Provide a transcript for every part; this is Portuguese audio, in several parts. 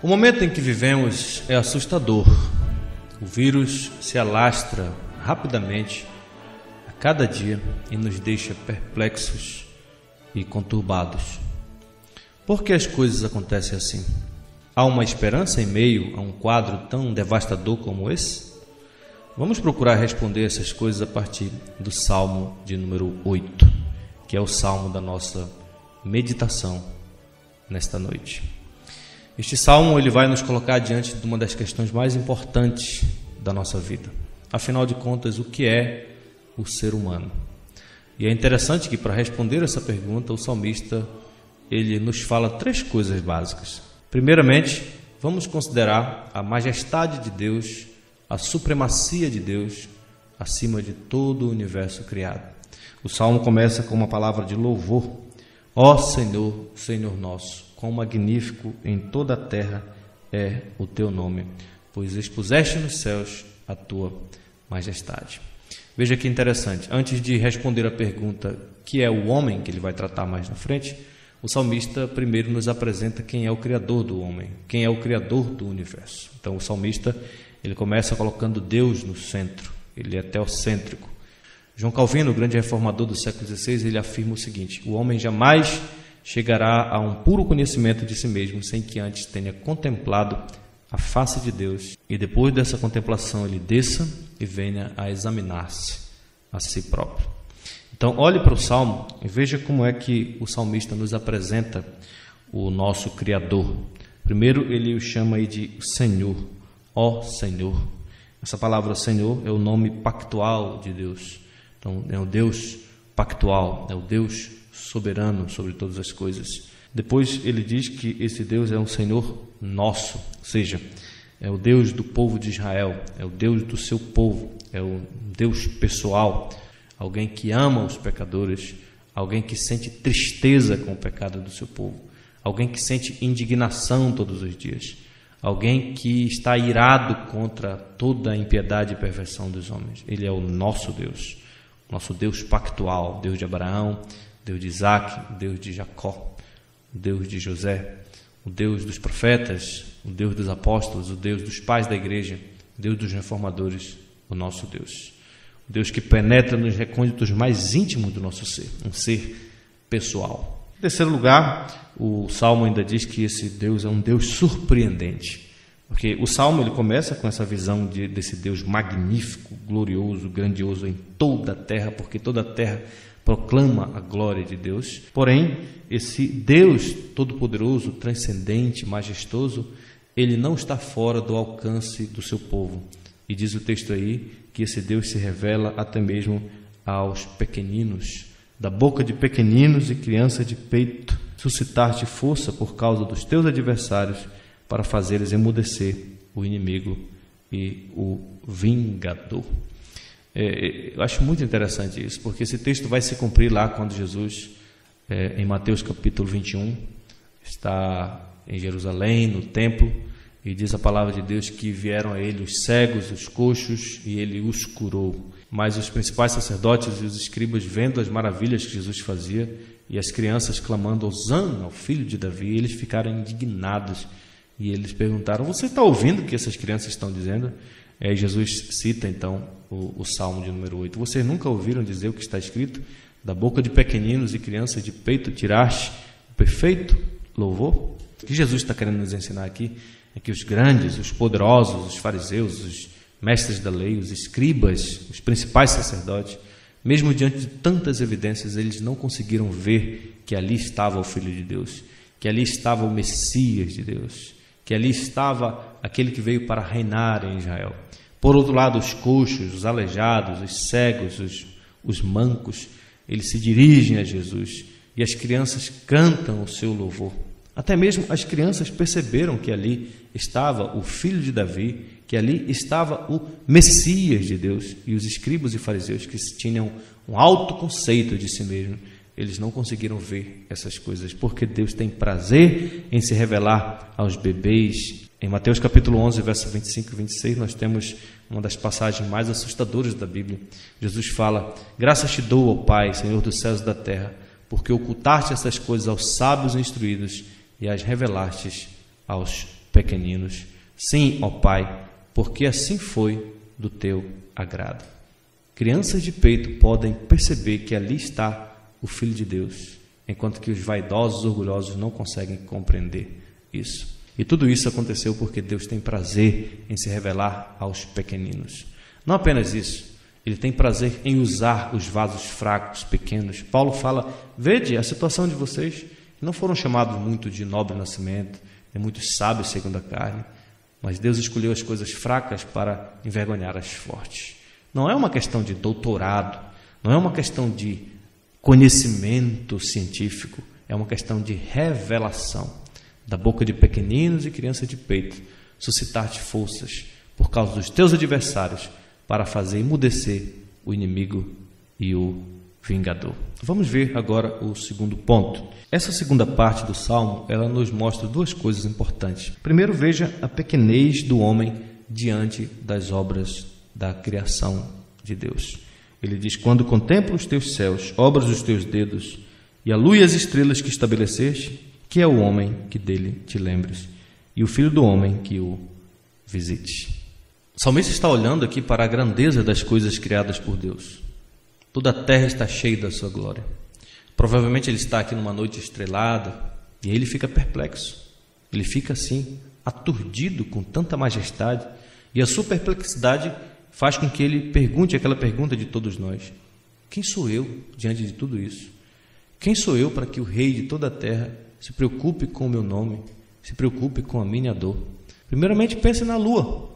O momento em que vivemos é assustador. O vírus se alastra rapidamente a cada dia e nos deixa perplexos e conturbados. Por que as coisas acontecem assim? Há uma esperança em meio a um quadro tão devastador como esse? Vamos procurar responder essas coisas a partir do Salmo de número 8, que é o salmo da nossa meditação nesta noite. Este salmo ele vai nos colocar diante de uma das questões mais importantes da nossa vida. Afinal de contas, o que é o ser humano? E é interessante que para responder essa pergunta, o salmista ele nos fala três coisas básicas. Primeiramente, vamos considerar a majestade de Deus, a supremacia de Deus acima de todo o universo criado. O salmo começa com uma palavra de louvor. Ó Senhor, Senhor nosso, quão magnífico em toda a terra é o teu nome, pois expuseste nos céus a tua majestade. Veja que interessante, antes de responder a pergunta que é o homem, que ele vai tratar mais na frente, o salmista primeiro nos apresenta quem é o Criador do homem, quem é o Criador do universo. Então o salmista ele começa colocando Deus no centro, ele é teocêntrico. João Calvino, o grande reformador do século XVI, ele afirma o seguinte: o homem jamais chegará a um puro conhecimento de si mesmo sem que antes tenha contemplado a face de Deus e depois dessa contemplação ele desça e venha a examinar-se a si próprio. Então olhe para o Salmo e veja como é que o salmista nos apresenta o nosso Criador. Primeiro ele o chama aí de Senhor, ó Senhor. Essa palavra Senhor é o nome pactual de Deus. Então é o Deus pactual, é o Deus soberano sobre todas as coisas. Depois ele diz que esse Deus é um Senhor nosso, ou seja, é o Deus do povo de Israel, é o Deus do seu povo, é o Deus pessoal, alguém que ama os pecadores, alguém que sente tristeza com o pecado do seu povo, alguém que sente indignação todos os dias, alguém que está irado contra toda a impiedade e perversão dos homens. Ele é o nosso Deus pactual, Deus de Abraão, Deus de Isaac, Deus de Jacó, o Deus de José, o Deus dos profetas, o Deus dos apóstolos, o Deus dos pais da igreja, o Deus dos reformadores, o nosso Deus. O Deus que penetra nos recônditos mais íntimos do nosso ser, um ser pessoal. Em terceiro lugar, o Salmo ainda diz que esse Deus é um Deus surpreendente, porque o Salmo ele começa com essa visão desse Deus magnífico, glorioso, grandioso em toda a terra, porque toda a terra proclama a glória de Deus. Porém, esse Deus todo-poderoso, transcendente, majestoso, ele não está fora do alcance do seu povo. E diz o texto aí que esse Deus se revela até mesmo aos pequeninos. Da boca de pequeninos e crianças de peito, suscitar-te força por causa dos teus adversários, para fazeres emudecer o inimigo e o vingador. Eu acho muito interessante isso, porque esse texto vai se cumprir lá quando Jesus, em Mateus capítulo 21, está em Jerusalém, no templo, e diz a palavra de Deus que vieram a ele os cegos, os coxos, e ele os curou. Mas os principais sacerdotes e os escribas, vendo as maravilhas que Jesus fazia, e as crianças clamando Hosana ao filho de Davi, eles ficaram indignados, e eles perguntaram: você está ouvindo o que essas crianças estão dizendo? Jesus cita então o Salmo de número 8. Vocês nunca ouviram dizer o que está escrito? Da boca de pequeninos e crianças de peito tiraste o perfeito louvor? O que Jesus está querendo nos ensinar aqui é que os grandes, os poderosos, os fariseus, os mestres da lei, os escribas, os principais sacerdotes, mesmo diante de tantas evidências, eles não conseguiram ver que ali estava o Filho de Deus, que ali estava o Messias de Deus, que ali estava aquele que veio para reinar em Israel. Por outro lado, os coxos, os aleijados, os cegos, os mancos, eles se dirigem a Jesus e as crianças cantam o seu louvor. Até mesmo as crianças perceberam que ali estava o filho de Davi, que ali estava o Messias de Deus. E os escribas e fariseus, que tinham um alto conceito de si mesmos, eles não conseguiram ver essas coisas, porque Deus tem prazer em se revelar aos bebês. Em Mateus capítulo 11, verso 25 e 26, nós temos uma das passagens mais assustadoras da Bíblia. Jesus fala: graças te dou, ó Pai, Senhor dos céus e da terra, porque ocultaste essas coisas aos sábios e instruídos e as revelaste aos pequeninos. Sim, ó Pai, porque assim foi do teu agrado. Crianças de peito podem perceber que ali está o Filho de Deus, enquanto que os vaidosos, orgulhosos não conseguem compreender isso. E tudo isso aconteceu porque Deus tem prazer em se revelar aos pequeninos. Não apenas isso, Ele tem prazer em usar os vasos fracos, pequenos. Paulo fala, vede a situação de vocês, que não foram chamados muito de nobre nascimento, nem muitos sábios segundo a carne, mas Deus escolheu as coisas fracas para envergonhar as fortes. Não é uma questão de doutorado, não é uma questão de conhecimento científico, é uma questão de revelação. Da boca de pequeninos e crianças de peito, suscitar-te forças por causa dos teus adversários, para fazer emudecer o inimigo e o vingador. Vamos ver agora o segundo ponto. Essa segunda parte do Salmo, ela nos mostra duas coisas importantes. Primeiro, veja a pequenez do homem diante das obras da criação de Deus. Ele diz, quando contemplo os teus céus, obras dos teus dedos, e a lua e as estrelas que estabeleceste, que é o homem que dele te lembres, e o filho do homem que o visite. O salmista está olhando aqui para a grandeza das coisas criadas por Deus. Toda a terra está cheia da sua glória. Provavelmente ele está aqui numa noite estrelada e ele fica perplexo. Ele fica assim, aturdido com tanta majestade, e a sua perplexidade faz com que ele pergunte aquela pergunta de todos nós: quem sou eu diante de tudo isso? Quem sou eu para que o rei de toda a terra se preocupe com o meu nome, se preocupe com a minha dor? Primeiramente, pense na lua.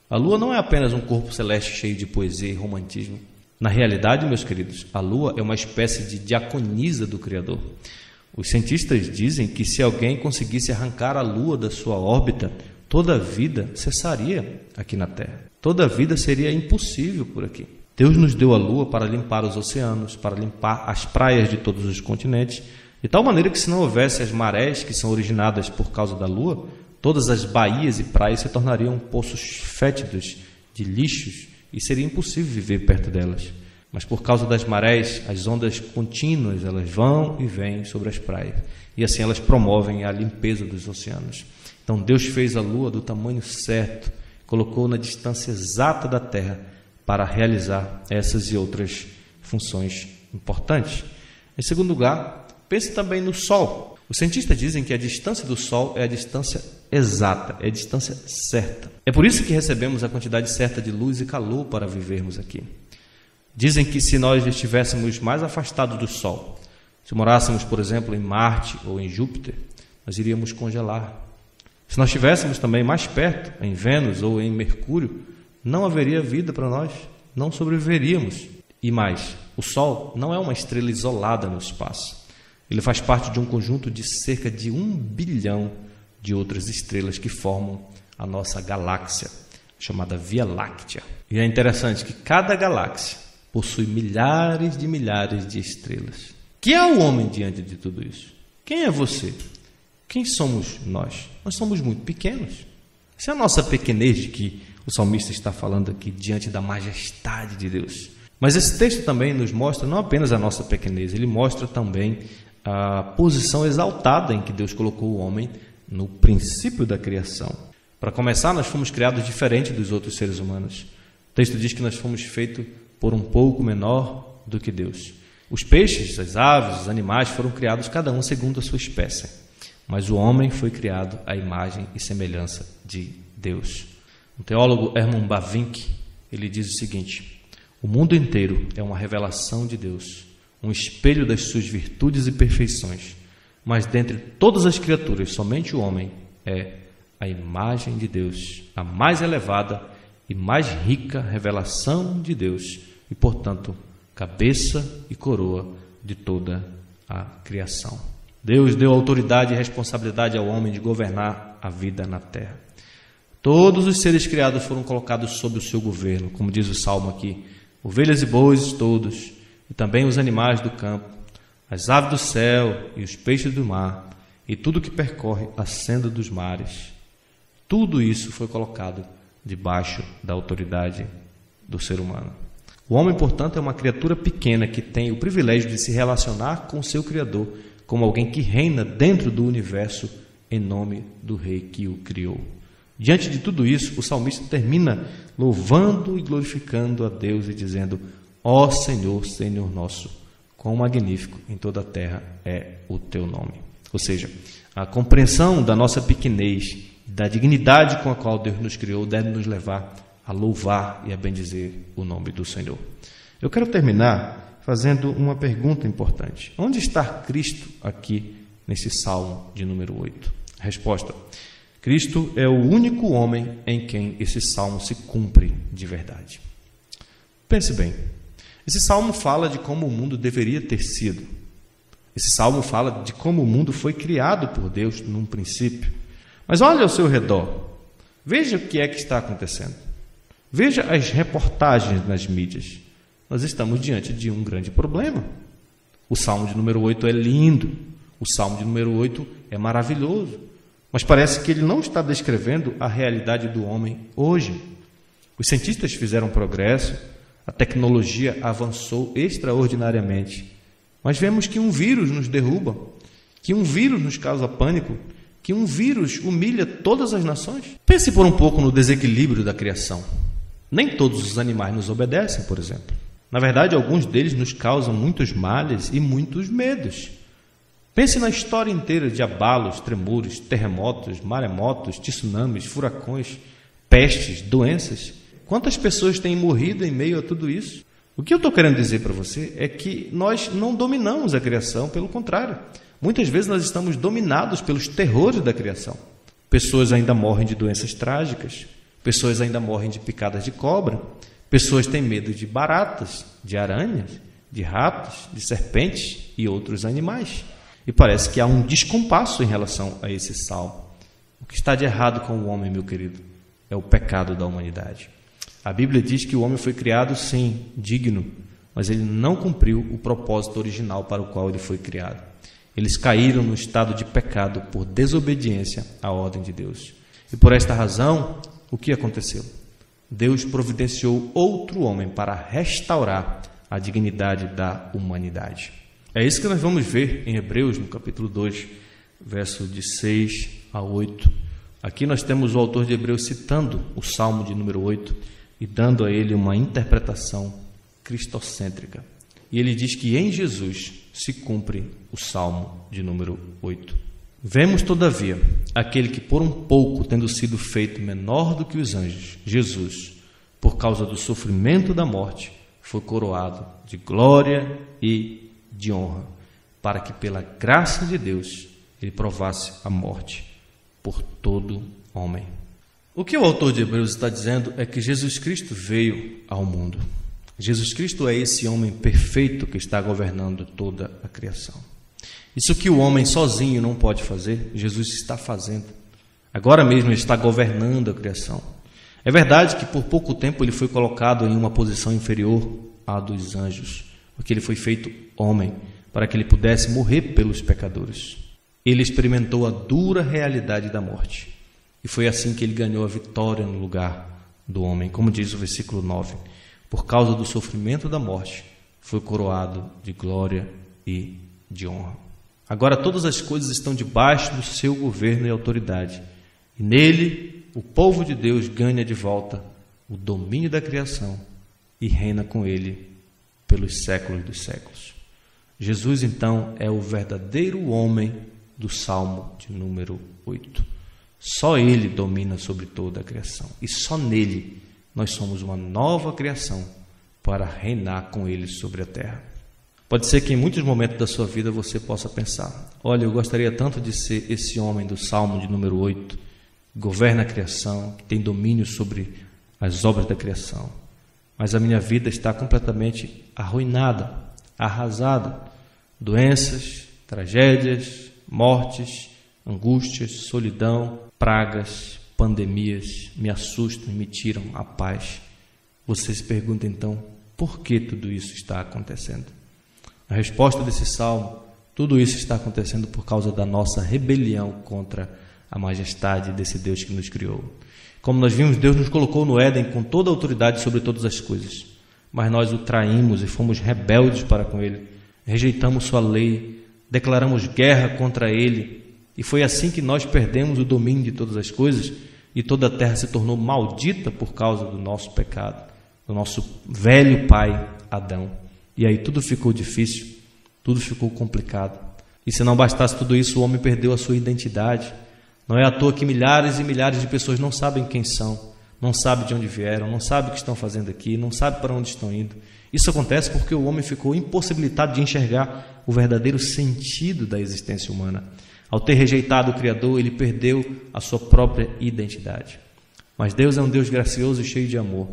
A lua não é apenas um corpo celeste cheio de poesia e romantismo. Na realidade, meus queridos, a lua é uma espécie de diaconisa do Criador. Os cientistas dizem que se alguém conseguisse arrancar a lua da sua órbita, toda a vida cessaria aqui na Terra. Toda a vida seria impossível por aqui. Deus nos deu a lua para limpar os oceanos, para limpar as praias de todos os continentes, de tal maneira que se não houvesse as marés que são originadas por causa da lua, todas as baías e praias se tornariam poços fétidos de lixos e seria impossível viver perto delas. Mas por causa das marés, as ondas contínuas, elas vão e vêm sobre as praias. E assim elas promovem a limpeza dos oceanos. Então Deus fez a lua do tamanho certo, colocou na distância exata da Terra para realizar essas e outras funções importantes. Em segundo lugar, pense também no Sol. Os cientistas dizem que a distância do Sol é a distância exata, é a distância certa. É por isso que recebemos a quantidade certa de luz e calor para vivermos aqui. Dizem que se nós estivéssemos mais afastados do Sol, se morássemos, por exemplo, em Marte ou em Júpiter, nós iríamos congelar. Se nós estivéssemos também mais perto, em Vênus ou em Mercúrio, não haveria vida para nós, não sobreviveríamos. E mais, o Sol não é uma estrela isolada no espaço. Ele faz parte de um conjunto de cerca de 1 bilhão de outras estrelas que formam a nossa galáxia, chamada Via Láctea. E é interessante que cada galáxia possui milhares de estrelas. Que é o homem diante de tudo isso? Quem é você? Quem somos nós? Nós somos muito pequenos. Essa é a nossa pequenez de que o salmista está falando aqui diante da majestade de Deus. Mas esse texto também nos mostra não apenas a nossa pequenez, ele mostra também a posição exaltada em que Deus colocou o homem no princípio da criação. Para começar, nós fomos criados diferente dos outros seres humanos. O texto diz que nós fomos feitos por um pouco menor do que Deus. Os peixes, as aves, os animais foram criados cada um segundo a sua espécie. Mas o homem foi criado à imagem e semelhança de Deus. O teólogo Herman Bavinck, ele diz o seguinte: o mundo inteiro é uma revelação de Deus, um espelho das suas virtudes e perfeições. Mas dentre todas as criaturas, somente o homem é a imagem de Deus, a mais elevada e mais rica revelação de Deus, e, portanto, cabeça e coroa de toda a criação. Deus deu autoridade e responsabilidade ao homem de governar a vida na terra. Todos os seres criados foram colocados sob o seu governo, como diz o Salmo aqui: ovelhas e bois todos, e também os animais do campo, as aves do céu e os peixes do mar, e tudo que percorre a senda dos mares. Tudo isso foi colocado debaixo da autoridade do ser humano. O homem, portanto, é uma criatura pequena que tem o privilégio de se relacionar com o seu Criador como alguém que reina dentro do universo em nome do Rei que o criou. Diante de tudo isso, o salmista termina louvando e glorificando a Deus e dizendo: ó Senhor, Senhor nosso, quão magnífico em toda a terra é o teu nome. Ou seja, a compreensão da nossa pequenez, da dignidade com a qual Deus nos criou, deve nos levar a louvar e a bendizer o nome do Senhor. Eu quero terminar fazendo uma pergunta importante. Onde está Cristo aqui nesse Salmo de número 8? Resposta: Cristo é o único homem em quem esse salmo se cumpre de verdade. Pense bem, esse salmo fala de como o mundo deveria ter sido. Esse salmo fala de como o mundo foi criado por Deus num princípio. Mas olhe ao seu redor, veja o que é que está acontecendo. Veja as reportagens nas mídias. Nós estamos diante de um grande problema. O salmo de número 8 é lindo, o salmo de número 8 é maravilhoso. Mas parece que ele não está descrevendo a realidade do homem hoje. Os cientistas fizeram progresso, a tecnologia avançou extraordinariamente, mas vemos que um vírus nos derruba, que um vírus nos causa pânico, que um vírus humilha todas as nações. Pense por um pouco no desequilíbrio da criação. Nem todos os animais nos obedecem, por exemplo. Na verdade, alguns deles nos causam muitos males e muitos medos. Pense na história inteira de abalos, tremores, terremotos, maremotos, tsunamis, furacões, pestes, doenças. Quantas pessoas têm morrido em meio a tudo isso? O que eu estou querendo dizer para você é que nós não dominamos a criação, pelo contrário. Muitas vezes nós estamos dominados pelos terrores da criação. Pessoas ainda morrem de doenças trágicas, pessoas ainda morrem de picadas de cobra, pessoas têm medo de baratas, de aranhas, de ratos, de serpentes e outros animais. E parece que há um descompasso em relação a esse salmo. O que está de errado com o homem, meu querido, é o pecado da humanidade. A Bíblia diz que o homem foi criado, sim, digno, mas ele não cumpriu o propósito original para o qual ele foi criado. Eles caíram no estado de pecado por desobediência à ordem de Deus. E por esta razão, o que aconteceu? Deus providenciou outro homem para restaurar a dignidade da humanidade. É isso que nós vamos ver em Hebreus, no capítulo 2, verso de 6 a 8. Aqui nós temos o autor de Hebreus citando o Salmo de número 8 e dando a ele uma interpretação cristocêntrica. E ele diz que em Jesus se cumpre o Salmo de número 8. Vemos, todavia, aquele que por um pouco, tendo sido feito menor do que os anjos, Jesus, por causa do sofrimento da morte, foi coroado de glória e de honra, para que pela graça de Deus ele provasse a morte por todo homem. O que o autor de Hebreus está dizendo é que Jesus Cristo veio ao mundo. Jesus Cristo é esse homem perfeito que está governando toda a criação. Isso que o homem sozinho não pode fazer, Jesus está fazendo. Agora mesmo ele está governando a criação. É verdade que por pouco tempo ele foi colocado em uma posição inferior à dos anjos, porque ele foi feito homem, para que ele pudesse morrer pelos pecadores. Ele experimentou a dura realidade da morte, e foi assim que ele ganhou a vitória no lugar do homem. Como diz o versículo 9, por causa do sofrimento da morte, foi coroado de glória e de honra. Agora todas as coisas estão debaixo do seu governo e autoridade, e nele o povo de Deus ganha de volta o domínio da criação e reina com ele pelos séculos dos séculos. Jesus, então, é o verdadeiro homem do Salmo de número 8. Só ele domina sobre toda a criação, e só nele nós somos uma nova criação para reinar com ele sobre a terra. Pode ser que em muitos momentos da sua vida você possa pensar: olha, eu gostaria tanto de ser esse homem do Salmo de número 8, que governa a criação, que tem domínio sobre as obras da criação, mas a minha vida está completamente arruinada, arrasada. Doenças, tragédias, mortes, angústias, solidão, pragas, pandemias me assustam e me tiram a paz. Você se pergunta então, por que tudo isso está acontecendo? A resposta desse salmo: tudo isso está acontecendo por causa da nossa rebelião contra a majestade desse Deus que nos criou. Como nós vimos, Deus nos colocou no Éden com toda a autoridade sobre todas as coisas, mas nós o traímos e fomos rebeldes para com ele, rejeitamos sua lei, declaramos guerra contra ele E foi assim que nós perdemos o domínio de todas as coisas e toda a terra se tornou maldita por causa do nosso pecado, do nosso velho pai Adão. E aí tudo ficou difícil, tudo ficou complicado. E se não bastasse tudo isso, o homem perdeu a sua identidade. Não é à toa que milhares e milhares de pessoas não sabem quem são, não sabem de onde vieram, não sabem o que estão fazendo aqui, não sabem para onde estão indo. Isso acontece porque o homem ficou impossibilitado de enxergar o verdadeiro sentido da existência humana. Ao ter rejeitado o Criador, ele perdeu a sua própria identidade. Mas Deus é um Deus gracioso e cheio de amor.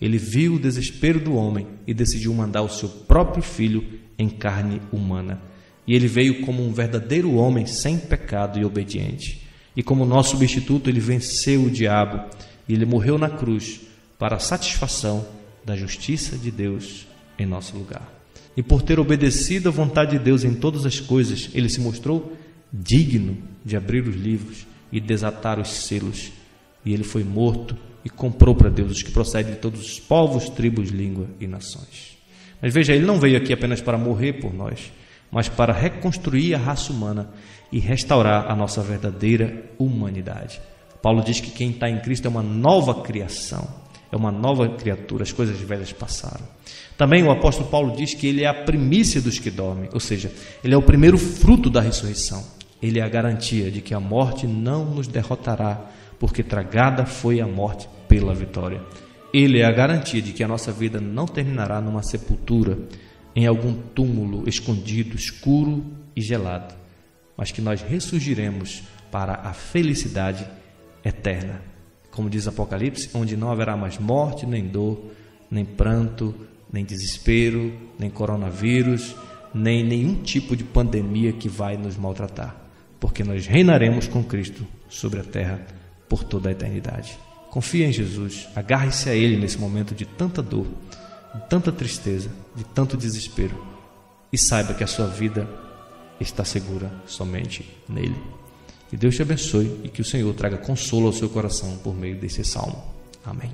Ele viu o desespero do homem e decidiu mandar o seu próprio filho em carne humana. E ele veio como um verdadeiro homem sem pecado e obediente. E como nosso substituto, ele venceu o diabo e ele morreu na cruz para a satisfação da justiça de Deus em nosso lugar. E por ter obedecido à vontade de Deus em todas as coisas, ele se mostrou digno de abrir os livros e desatar os selos. E ele foi morto e comprou para Deus os que procedem de todos os povos, tribos, língua e nações. Mas veja, ele não veio aqui apenas para morrer por nós, mas para reconstruir a raça humana e restaurar a nossa verdadeira humanidade. Paulo diz que quem está em Cristo é uma nova criação, é uma nova criatura, as coisas velhas passaram. Também o apóstolo Paulo diz que ele é a primícia dos que dormem, ou seja, ele é o primeiro fruto da ressurreição. Ele é a garantia de que a morte não nos derrotará, porque tragada foi a morte pela vitória. Ele é a garantia de que a nossa vida não terminará numa sepultura, em algum túmulo escondido, escuro e gelado, mas que nós ressurgiremos para a felicidade eterna. Como diz Apocalipse, onde não haverá mais morte, nem dor, nem pranto, nem desespero, nem coronavírus, nem nenhum tipo de pandemia que vai nos maltratar, porque nós reinaremos com Cristo sobre a terra por toda a eternidade. Confie em Jesus, agarre-se a Ele nesse momento de tanta dor, de tanta tristeza, de tanto desespero, e saiba que a sua vida está segura somente nele. Que Deus te abençoe e que o Senhor traga consolo ao seu coração por meio desse salmo. Amém.